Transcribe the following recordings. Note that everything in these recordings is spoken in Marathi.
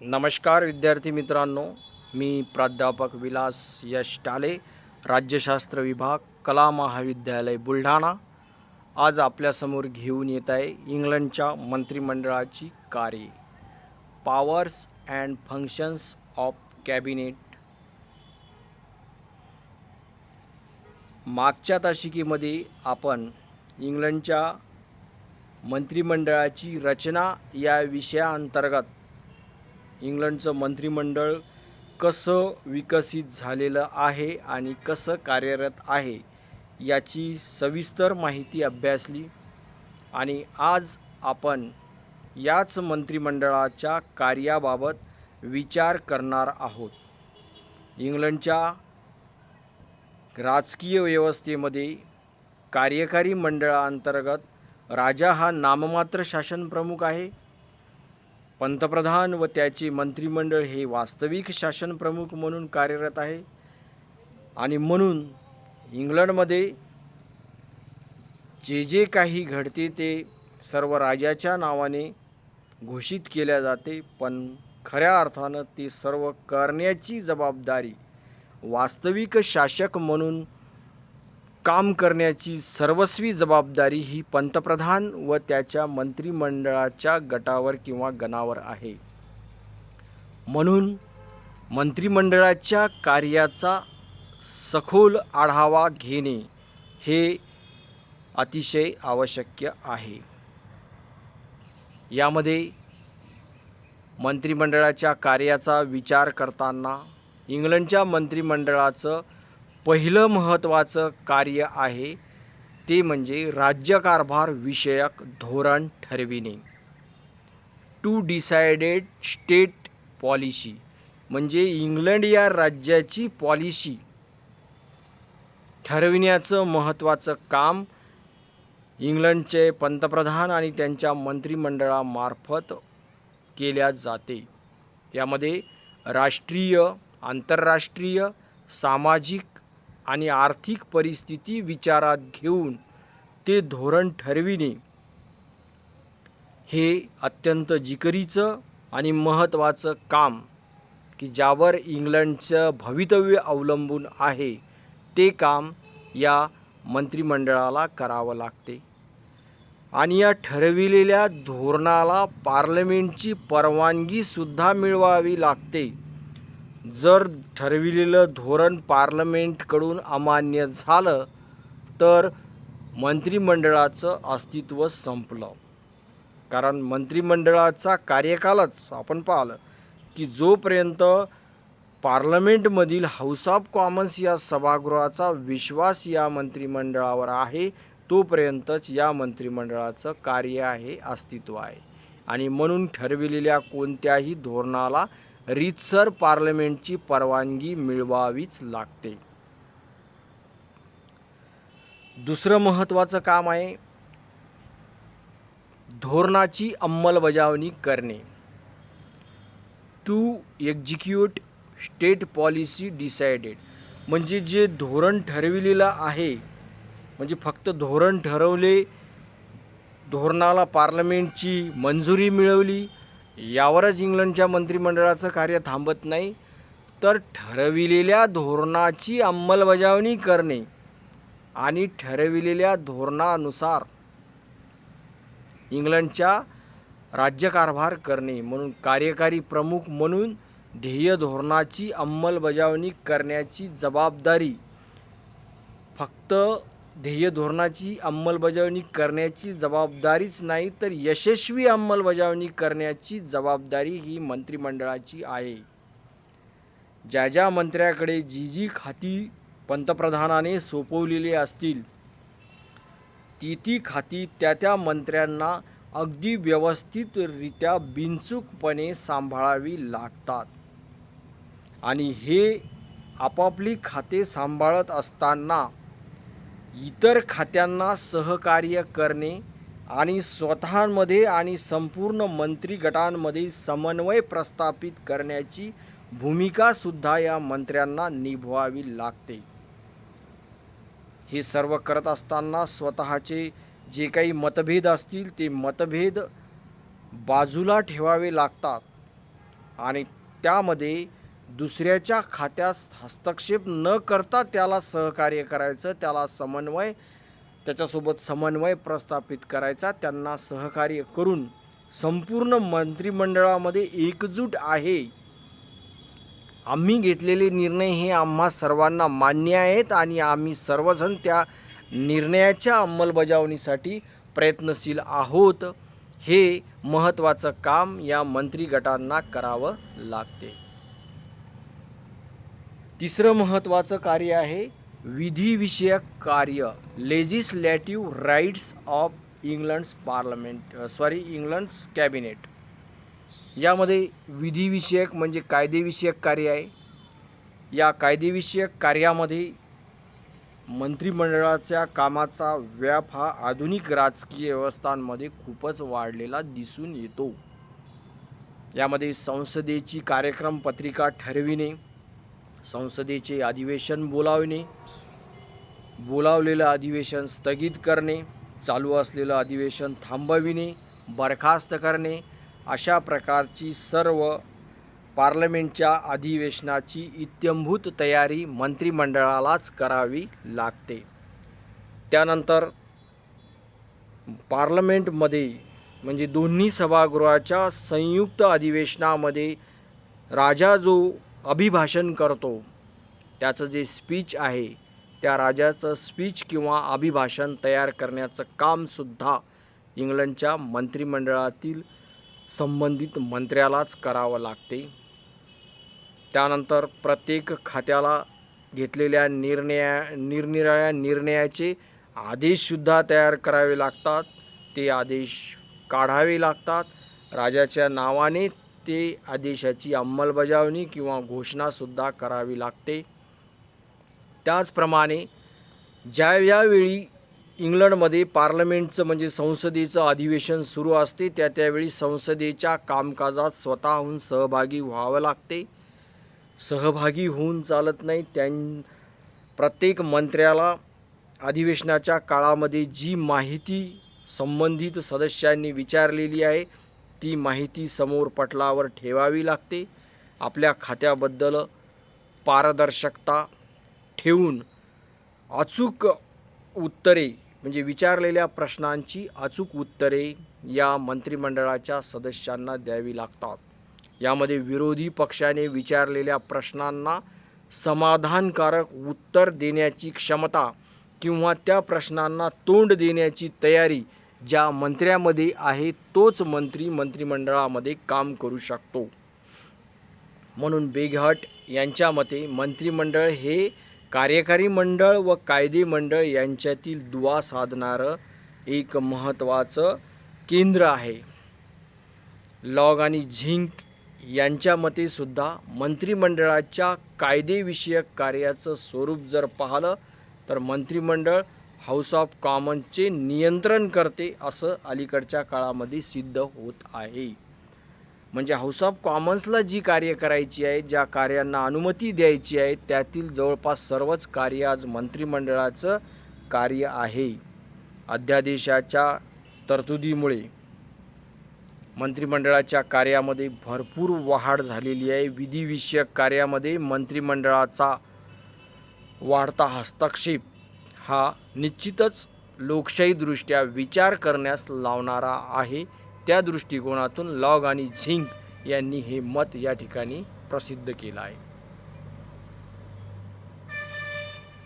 नमस्कार विद्यार्थी मित्रांनो, मी प्राध्यापक विलास यश टाले, राज्यशास्त्र विभाग, कला महाविद्यालय बुलढाणा. आज आपल्यासमोर घेऊन येत आहे इंग्लंडच्या मंत्रिमंडळाची कार्ये, powers and functions of cabinet. मागच्या तासिकेमध्ये आपण इंग्लंडच्या मंत्रिमंडळाची रचना या विषयाअंतर्गत इंग्लंडचं मंत्रिमंडळ कसं विकसित झालेलं आहे आणि कसं कार्यरत आहे याची सविस्तर माहिती अभ्यासली. आणि आज आपण याच मंत्रिमंडळाच्या कार्याबाबत विचार करणार आहोत. इंग्लंडच्या राजकीय व्यवस्थेमध्ये कार्यकारी मंडळाअंतर्गत राजा हा नाममात्र शासन प्रमुख आहे. पंतप्रधान व त्याचे मंत्रिमंडळ हे वास्तविक शासन प्रमुख म्हणून कार्यरत आहे. आणि म्हणून इंग्लंडमध्ये जे काही घडते ते सर्व राजाच्या नावाने घोषित केल्या जाते, पण खऱ्या अर्थानं ते सर्व करण्याची जबाबदारी, वास्तविक शासक म्हणून काम करण्याची सर्वस्वी जबाबदारी ही पंतप्रधान व त्याच्या मंत्रिमंडळाच्या गटावर किंवा गणावर आहे. म्हणून मंत्रिमंडळाच्या कार्याचा सखोल आढावा घेणे हे अतिशय आवश्यक आहे. यामध्ये मंत्रिमंडळाच्या कार्याचा विचार करताना इंग्लंडच्या मंत्रिमंडळाचं पहिलं महत्त्वाचं कार्य आहे ते म्हणजे राज्यकारभार विषयक धोरण ठरविणे. टू डिसाइडेड स्टेट पॉलिसी म्हणजे इंग्लंड या राज्याची पॉलिसी ठरविण्याचं महत्त्वाचं काम इंग्लंडचे पंतप्रधान आणि त्यांच्या मंत्रिमंडळामार्फत केल्या जाते. यामध्ये राष्ट्रीय, आंतरराष्ट्रीय, सामाजिक आणि आर्थिक परिस्थिती विचारात घेऊन ते धोरण ठरविणे हे अत्यंत जिकिरीचं आणि महत्त्वाचं काम की ज्यावर इंग्लंडचं भवितव्य अवलंबून आहे ते काम या मंत्रिमंडळाला करावं लागते. आणि या ठरविलेल्या धोरणाला पार्लमेंटची परवानगीसुद्धा मिळवावी लागते. जर ठरविलेलं धोरण पार्लमेंटकडून अमान्य झालं तर मंत्रिमंडळाचं अस्तित्व संपलं. कारण मंत्रिमंडळाचा कार्यकालच आपण पाहिलं की जोपर्यंत पार्लमेंटमधील हाऊस ऑफ कॉमन्स या सभागृहाचा विश्वास या मंत्रिमंडळावर आहे तोपर्यंतच या मंत्रिमंडळाचं कार्य आहे, अस्तित्व आहे. आणि म्हणून ठरविलेल्या कोणत्याही धोरणाला रीतसर पार्लमेंटची परवानगी मिळवावीच लागते. दुसरं महत्त्वाचं काम आहे धोरणाची अंमलबजावणी करणे. To execute state policy decided म्हणजे जे धोरण ठरविलेलं आहे, म्हणजे फक्त धोरण ठरवले, धोरणाला पार्लमेंटची मंजुरी मिळवली यावरच इंग्लंडच्या मंत्रिमंडळाचं कार्य थांबत नाही, तर ठरविलेल्या धोरणाची अंमलबजावणी करणे आणि ठरविलेल्या धोरणानुसार इंग्लंडच्या राज्यकारभार करणे. म्हणून कार्यकारी प्रमुख म्हणून ध्येय धोरणाची अंमलबजावणी करण्याची जबाबदारी, फक्त ध्येय धोरणाची अंमलबजावणी करण्याची जबाबदारीच नाही तर यशस्वी अंमलबजावणी करण्याची जबाबदारी ही मंत्रिमंडळाची आहे. ज्या मंत्र्याकडे जी खाती पंतप्रधानाने सोपवलेली असतील ती खाती त्या मंत्र्यांना अगदी व्यवस्थितरित्या बिनचूकपणे सांभाळावी लागतात. आणि हे आपापली खाते सांभाळत असताना इतर खात्यांना सहकार्य करणे आणि स्वतःमध्ये आणि संपूर्ण मंत्री गटांमध्ये समन्वय प्रस्थापित करण्याची भूमिकासुद्धा या मंत्र्यांना निभवावी लागते. हे सर्व करत असताना स्वतःचे जे काही मतभेद असतील ते मतभेद बाजूला ठेवावे लागतात आणि त्यामध्ये दुसऱ्याच्या खात्यात हस्तक्षेप न करता त्याला सहकार्य करायचं, त्याच्यासोबत समन्वय प्रस्थापित करायचा, त्यांना सहकार्य करून संपूर्ण मंत्रिमंडळामध्ये एकजूट आहे, आम्ही घेतलेले निर्णय हे आम्हा सर्वांना मान्य आहेत आणि आम्ही सर्वजण त्या निर्णयाच्या अंमलबजावणीसाठी प्रयत्नशील आहोत, हे महत्त्वाचं काम या मंत्री गटांना करावं लागते. तिसरं महत्त्वाचं कार्य आहे विधिविषयक कार्य, लेजिस्लेटिव्ह राईट्स ऑफ इंग्लंड्स इंग्लंड्स कॅबिनेट. यामध्ये विधिविषयक म्हणजे कायदेविषयक कार्य आहे. या कायदेविषयक कार्यामध्ये मंत्रिमंडळाच्या कामाचा व्याप हा आधुनिक राजकीय व्यवस्थांमध्ये खूपच वाढलेला दिसून येतो. यामध्ये संसदेची कार्यक्रम पत्रिका ठरविणे, संसदेचे अधिवेशन बोलावणे, बोलावलेलं अधिवेशन स्थगित करणे, चालू असलेलं अधिवेशन थांबविणे, बरखास्त करणे, अशा प्रकारची सर्व पार्लमेंटच्या अधिवेशनाची इत्थंभूत तयारी मंत्रिमंडळालाच करावी लागते. त्यानंतर पार्लमेंटमध्ये म्हणजे दोन्ही सभागृहाच्या संयुक्त अधिवेशनामध्ये राजा जो अभिभाषण करतो, त्याचं जे स्पीच आहे, त्या राजाचं स्पीच किंवा अभिभाषण तयार करण्याचं कामसुद्धा इंग्लंडच्या मंत्रिमंडळातील संबंधित मंत्र्यालाच करावं लागते. त्यानंतर प्रत्येक खात्याला घेतलेल्या निरनिराळ्या निर्णयाचे आदेशसुद्धा तयार करावे लागतात, ते आदेश काढावे लागतात. राजाच्या नावाने ते आदेशाची अंमलबजावणी किंवा घोषणासुद्धा करावी लागते. त्याचप्रमाणे ज्यावेळी इंग्लंडमध्ये पार्लमेंटचं म्हणजे संसदेचं अधिवेशन सुरू असते, त्यावेळी संसदेच्या कामकाजात स्वतःहून सहभागी व्हावं लागते. सहभागी होऊन चालत नाही. प्रत्येक मंत्र्याला अधिवेशनाच्या काळामध्ये जी माहिती संबंधित सदस्यांनी विचारलेली आहे, ती माहिती समोर पटलावर ठेवावी लागते. आपल्या खात्याबद्दल पारदर्शकता ठेवून अचूक उत्तरे म्हणजे विचारलेल्या प्रश्नांची अचूक उत्तरे या मंत्रिमंडळाच्या सदस्यांना द्यावी लागतात. यामध्ये विरोधी पक्षाने विचारलेल्या प्रश्नांना समाधानकारक उत्तर देण्याची क्षमता किंवा त्या प्रश्नांना तोंड देण्याची तयारी ज्या मंत्र्यामध्ये आहे, तोच मंत्री मंत्रिमंडळामध्ये काम करू शकतो. म्हणून बेघट यांच्या मते मंत्रिमंडळ हे कार्यकारी मंडळ व कायदे मंडळ यांच्यातील दुवा साधणारं एक महत्त्वाचं केंद्र आहे. लॉग आणि झिंक यांच्या मते सुद्धा मंत्रिमंडळाच्या कायदेविषयक कार्याचं स्वरूप जर पाहिलं तर मंत्रिमंडळ हाऊस ऑफ कॉमन्सचे नियंत्रण करते, असं अलीकडच्या काळामध्ये सिद्ध होत आहे. म्हणजे हाऊस ऑफ कॉमन्सला जी कार्य करायची आहे, ज्या कार्यांना अनुमती द्यायची आहे, त्यातील जवळपास सर्वच कार्य आज मंत्रिमंडळाचं कार्य आहे. अध्यादेशाच्या तरतुदीमुळे मंत्रिमंडळाच्या कार्यामध्ये भरपूर वाढ झालेली आहे. विधिविषयक कार्यामध्ये मंत्रिमंडळाचा वाढता हस्तक्षेप हा निश्चितच लोकशाहीदृष्ट्या विचार करण्यास लावणारा आहे. त्या दृष्टिकोनातून लॉग आणि झिंक यांनी हे मत या ठिकाणी प्रसिद्ध केलं आहे.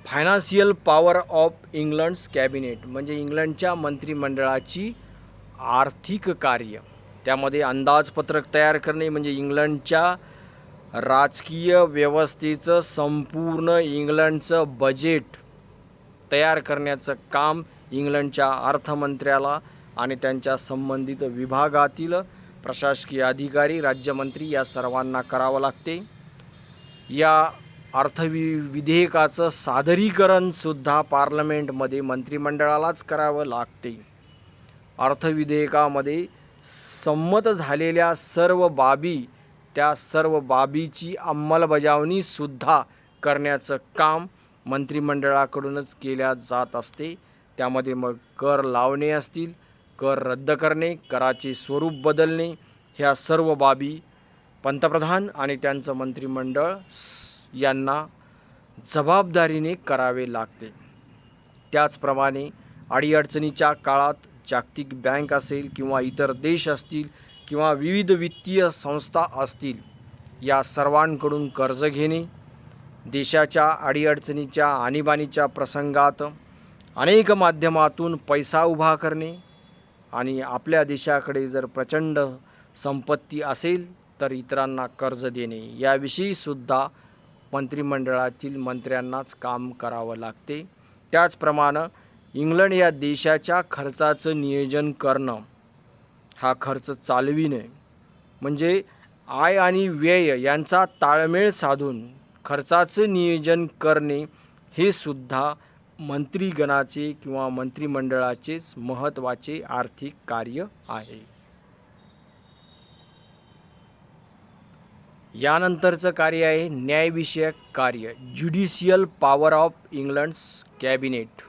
फायनान्शियल पॉवर ऑफ इंग्लंड्स कॅबिनेट म्हणजे इंग्लंडच्या मंत्रिमंडळाची आर्थिक कार्य, त्यामध्ये अंदाजपत्रक तयार करणे म्हणजे इंग्लंडच्या राजकीय व्यवस्थेचं संपूर्ण इंग्लंडचं बजेट तयार करण्याचं काम इंग्लंडच्या अर्थमंत्र्याला आणि त्यांच्या संबंधित विभागातील प्रशासकीय अधिकारी, राज्यमंत्री या सर्वांना करावं लागते. या विधेयकाचं सादरीकरणसुद्धा पार्लमेंटमध्ये मंत्रिमंडळालाच करावं लागते. अर्थविधेयकामध्ये संमत झालेल्या सर्व बाबी, त्या सर्व बाबीची अंमलबजावणीसुद्धा करण्याचं काम मंत्रिमंडळाकडूनच केल्या जात असते. त्यामध्ये मग कर लावणे असतील, कर रद्द करणे, कराचे स्वरूप बदलणे, ह्या सर्व बाबी पंतप्रधान आणि त्यांचं मंत्रिमंडळ यांना जबाबदारीने करावे लागते. त्याचप्रमाणे अडीअडचणीच्या काळात जागतिक बँक असेल किंवा इतर देश असतील किंवा विविध वित्तीय संस्था असतील, या सर्वांकडून कर्ज घेणे, देशाच्या अडीअडचणीच्या आणीबाणीच्या प्रसंगात अनेक माध्यमातून पैसा उभा करणे आणि आपल्या देशाकडे जर प्रचंड संपत्ती असेल तर इतरांना कर्ज देणे, याविषयी सुद्धा मंत्रिमंडळातील मंत्र्यांनाच काम करावं लागते. त्याचप्रमाणे इंग्लंड या देशाच्या खर्चाचं नियोजन करणं, हा खर्च चालविणे म्हणजे आय आणि व्यय यांचा ताळमेळ साधून खर्चाचं नियोजन करणे, हे सुद्धा मंत्रिगणाचे किंवा मंत्रिमंडळाचेच महत्त्वाचे आर्थिक कार्य आहे. यानंतरचं कार्य आहे न्यायविषयक कार्य, ज्युडिशियल पॉवर ऑफ इंग्लंड्स कॅबिनेट.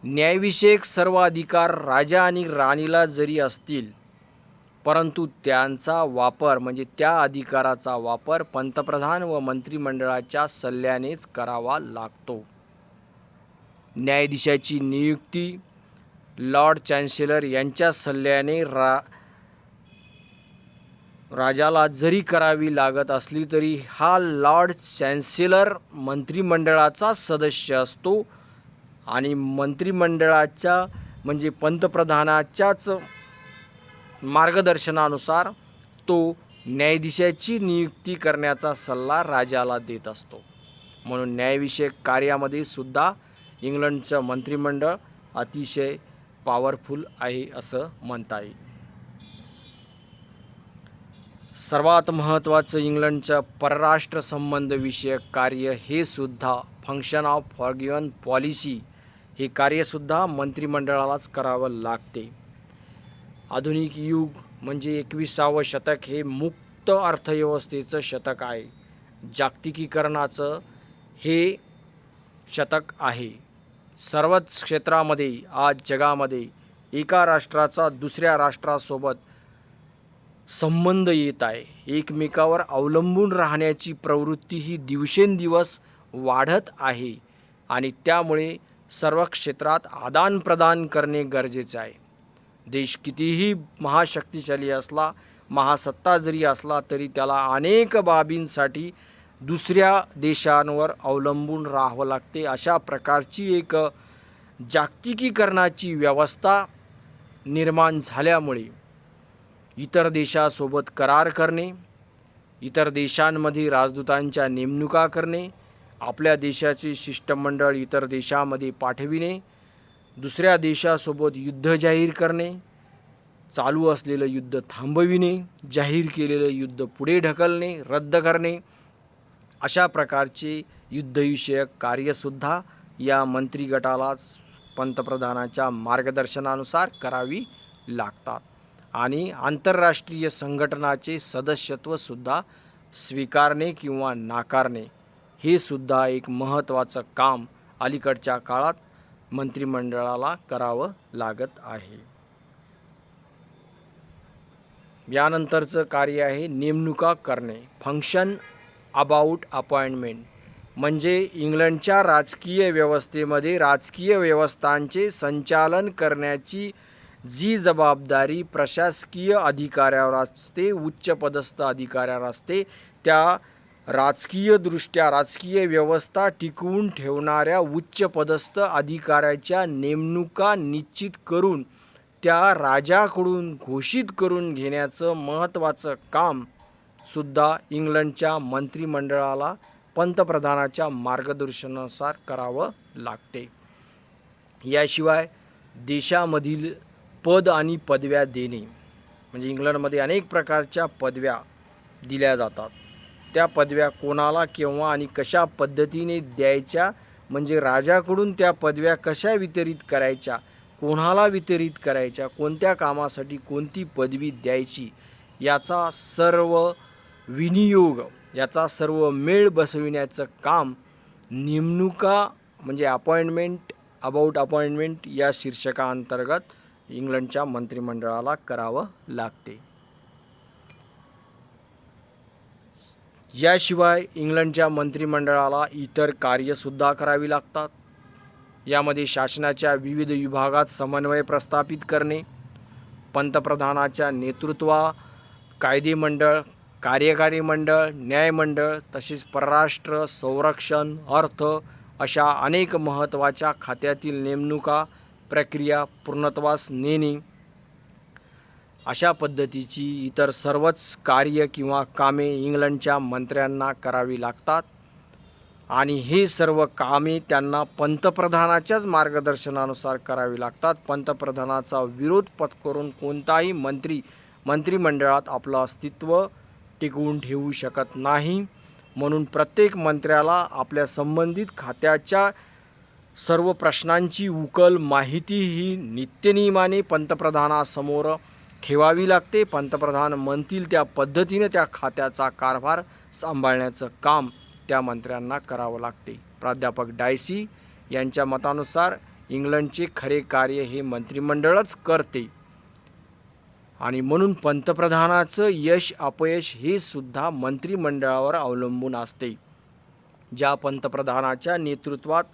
न्यायविषयक सर्व अधिकार राजा आणि राणीला जरी असतील, परंतु त्यांचा वापर म्हणजे त्या अधिकाराचा वापर पंतप्रधान व मंत्रिमंडळाच्या सल्ल्यानेच करावा लागतो. न्यायाधीशाची नियुक्ती लॉर्ड चॅन्सेलर यांच्या सल्ल्याने राजाला जरी करावी लागत असली तरी हा लॉर्ड चॅन्सेलर मंत्रिमंडळाचा सदस्य असतो आणि मंत्रिमंडळाच्या म्हणजे पंतप्रधानाच्याच मार्गदर्शनानुसार तो न्यायाधीशाची नियुक्ती करण्याचा सल्ला राजाला देत असतो. म्हणून न्यायविषयक कार्यामध्ये सुद्धा इंग्लंडचं मंत्रिमंडळ अतिशय पॉवरफुल आहे असं म्हणता येईल. सर्वात महत्त्वाचं इंग्लंडचं परराष्ट्र संबंध विषयक कार्य हे सुद्धा फंक्शन ऑफ फॉरेन पॉलिसी, हे कार्यसुद्धा मंत्रिमंडळालाच करावं लागते. आधुनिक युग म्हणजे 21सावं शतक हे मुक्त अर्थव्यवस्थेचं शतक आहे. जागतिकीकरणाचं हे शतक आहे. सर्वच क्षेत्रामध्ये आज जगामध्ये एका राष्ट्राचा दुसऱ्या राष्ट्रासोबत संबंध येत आहे. एकमेकावर अवलंबून राहण्याची प्रवृत्ती ही दिवसेंदिवस वाढत आहे आणि त्यामुळे सर्व क्षेत्रात आदानप्रदान करणे गरजेचे आहे. देश कितीही महाशक्तिशाली असला, महासत्ता जरी असला तरी त्याला अनेक बाबींसाठी दुसऱ्या देशांवर अवलंबून राहावं लागते. अशा प्रकारची एक जागतिकीकरणाची व्यवस्था निर्माण झाल्यामुळे इतर देशासोबत करार करणे, इतर देशांमध्ये राजदूतांच्या नेमणुका करणे, आपल्या देशाचे शिष्टमंडळ इतर देशामध्ये पाठविणे, दुसऱ्या देशासोबत युद्ध जाहीर करणे, चालू असलेलं युद्ध थांबविणे, जाहीर केलेलं युद्ध पुढे ढकलणे, रद्द करणे, अशा प्रकारचे युद्धविषयक कार्यसुद्धा या मंत्रिगटालाच पंतप्रधानाच्या मार्गदर्शनानुसार करावी लागतात. आणि आंतरराष्ट्रीय संघटनाचे सदस्यत्वसुद्धा स्वीकारणे किंवा नाकारणे हे सुद्धा एक महत्त्वाचं काम अलीकडच्या काळात मंत्रिमंडळाला करावं लागत आहे. यानंतरचं कार्य आहे नेमणुका करणे, फंक्शन अबाउट अपॉइंटमेंट. म्हणजे इंग्लंडच्या राजकीय व्यवस्थेमध्ये राजकीय व्यवस्थांचे संचालन करण्याची जी जबाबदारी प्रशासकीय अधिकाऱ्यावर असते, उच्चपदस्थ अधिकाऱ्यावर असते, त्या राजकीयदृष्ट्या राजकीय व्यवस्था टिकवून ठेवणाऱ्या उच्चपदस्थ अधिकाऱ्याच्या नेमणुका निश्चित करून त्या राजाकडून घोषित करून घेण्याचं महत्त्वाचं काम सुद्धा इंग्लंडच्या मंत्रिमंडळाला पंतप्रधानाच्या मार्गदर्शनानुसार करावं लागते. याशिवाय देशामधील पद आणि पदव्या देणे, म्हणजे इंग्लंडमध्ये अनेक प्रकारच्या पदव्या दिल्या जातात. त्या पदव्या कोणाला केव्हा आणि कशा पद्धतीने द्यायच्या, म्हणजे राजाकडून त्या पदव्या कशा वितरित करायच्या, कोणाला वितरित करायच्या, कोणत्या कामासाठी कोणती पदवी द्यायची, याचा सर्व विनियोग, याचा सर्व मेळ बसविण्याचं काम नेमणुका म्हणजे अपॉइंटमेंट अबाउट अपॉइंटमेंट या शीर्षकाअंतर्गत इंग्लंडच्या मंत्रिमंडळाला करावं लागते. याशिवाय इंग्लंडच्या मंत्रिमंडळाला इतर कार्यसुद्धा करावी लागतात. यामध्ये शासनाच्या विविध विभागात समन्वय प्रस्थापित करणे, पंतप्रधानाच्या नेतृत्वा कायदेमंडळ, कार्यकारी मंडळ, न्यायमंडळ तसेच परराष्ट्र, संरक्षण, अर्थ अशा अनेक महत्त्वाच्या खात्यातील नेमणुका प्रक्रिया पूर्णत्वास नेणे, अशा पद्धतीची इतर सर्वच कार्य किंवा कामे इंग्लंडच्या मंत्र्यांना करावी लागतात आणि हे सर्व कामे त्यांना पंतप्रधानाच्याच मार्गदर्शनानुसार करावी लागतात. पंतप्रधानाचा विरोध पत्करून कोणताही मंत्रिमंडळात आपलं अस्तित्व टिकवून ठेवू शकत नाही. म्हणून प्रत्येक मंत्र्याला आपल्या संबंधित खात्याच्या सर्व प्रश्नांची उकल माहिती ही नित्यनियमाने पंतप्रधानासमोर ठेवावी लागते. पंतप्रधान म्हणतील त्या पद्धतीने त्या खात्याचा कारभार सांभाळण्याचं काम त्या मंत्र्यांना करावं लागते. प्राध्यापक डायसी यांच्या मतानुसार इंग्लंडचे खरे कार्य हे मंत्रिमंडळच करते आणि म्हणून पंतप्रधानाचं यश अपयश हे सुद्धा मंत्रिमंडळावर अवलंबून असते. ज्या पंतप्रधानाच्या नेतृत्वात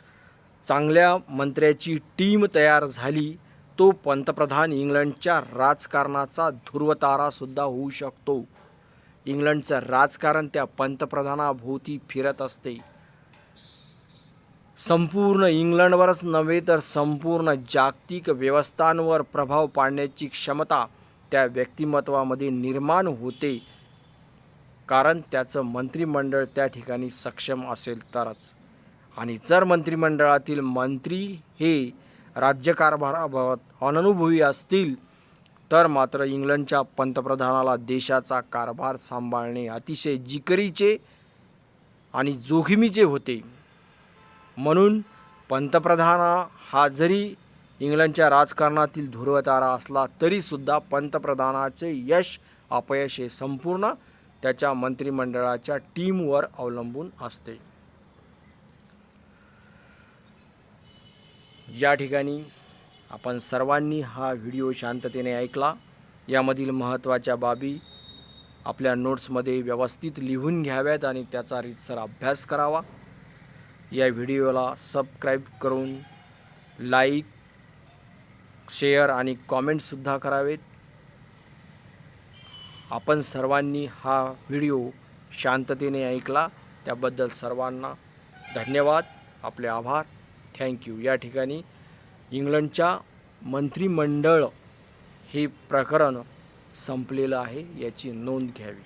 चांगल्या मंत्र्याची टीम तयार झाली तो पंतप्रधान इंग्लंडच्या राजकारणाचा ध्रुवतारासुद्धा होऊ शकतो. इंग्लंडचं राजकारण त्या पंतप्रधानाभोवती फिरत असते. संपूर्ण इंग्लंडवरच नव्हे तर संपूर्ण जागतिक व्यवस्थांवर प्रभाव पाडण्याची क्षमता त्या व्यक्तिमत्वामध्ये निर्माण होते, कारण त्याचं मंत्रिमंडळ त्या ठिकाणी सक्षम असेल तरच. आणि जर मंत्रिमंडळातील मंत्री हे राज्यकारभाराबाबत अननुभवी असतील तर मात्र इंग्लंडच्या पंतप्रधानाला देशाचा कारभार सांभाळणे अतिशय जिकिरीचे आणि जोखमीचे होते. म्हणून पंतप्रधान हा जरी इंग्लंडच्या राजकारणातील ध्रुवतारा असला तरीसुद्धा पंतप्रधानाचे यश अपयश हे संपूर्ण त्याच्या मंत्रिमंडळाच्या टीमवर अवलंबून असते. या ठिकाणी आपण सर्वांनी हा व्हिडिओ शांततेने ऐकला. यामधील महत्त्वाच्या बाबी आपल्या नोट्समध्ये व्यवस्थित लिहून घ्याव्यात आणि त्याचा रीतसर अभ्यास करावा. या व्हिडिओला सबस्क्राईब करून लाईक, शेअर आणि कॉमेंटसुद्धा करावेत. आपण सर्वांनी हा व्हिडिओ शांततेने ऐकला त्याबद्दल सर्वांना धन्यवाद. आपले आभार. थँक्यू. या ठिकाणी इंग्लंडच्या मंत्रिमंडळ हे प्रकरण संपलेलं आहे याची नोंद घ्यावी.